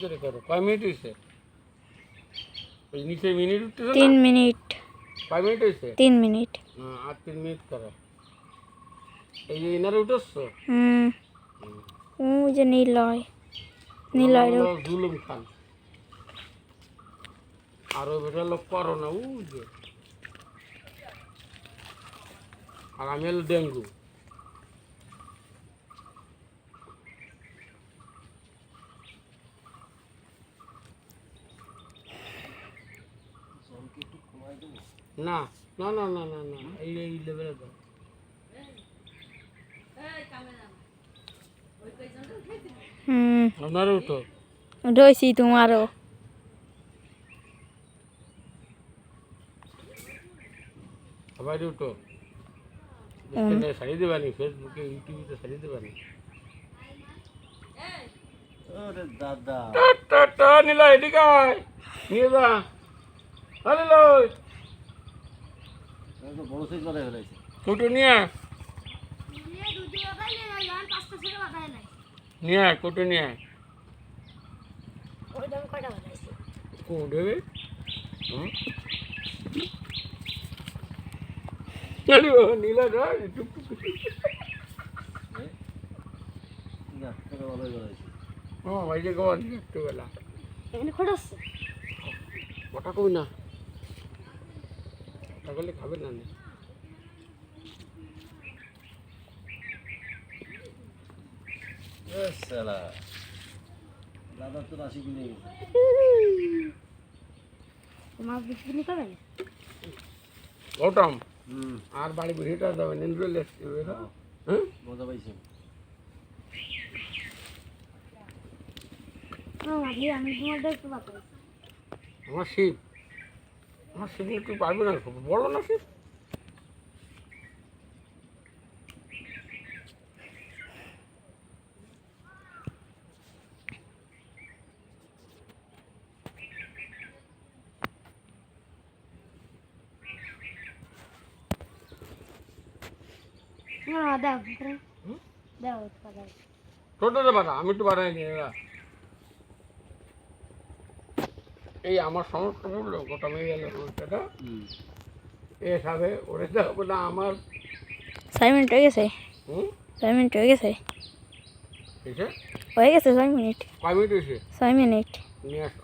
করো কয় মিনিট হয়েছে? ওই নিচে মিনিট উঠতেছে 3 মিনিট। কয় মিনিট হয়েছে? 3 মিনিট। আর 3 মিনিট করো। এই যে ইনারে উঠছো? ওই যে নীলয় জুলুম খান। আর ওই বেটা লোক করো না ও যে। আর আমি হলো ডেঙ্গু। না না না না না না এই লেভেলে দাও। আপনারও উঠো। রয়েছি তোমারও। সবাই উঠো। ছাড়িয়ে দেবানি ফেসবুকে ইউটিউবে ছাড়িয়ে দেবানি। দাদা নিলা এদিকে নিয়ে যা। কুটু নিয়ে নিয়ে কুটু নিয়ে দেবে নীলা ভাই যে গো একটু বেলা ওটা কই না ওটা করলে খাবে না দাদা তো রাশি কিনে গেছে গৌতম আর বাড়ি বুঝিটা যাবে নিন্দ্র মজা পাইছে আমার শিব তুই পারবি না বলো না শিব ছোটটা বাড়া আমি একটু বাড়াই নি এই আমার সমস্ত বললো গোটা মেয়ে গেল ওইটা এসবে ওরে যাবো না আমার 6 মিনিট হয়ে গেছে। 6 মিনিট হয়ে গেছে। ঠিক আছে হয়ে গেছে 6 মিনিট। কয় মিনিট হয়েছে? 6 মিনিট। নিয়ে আসো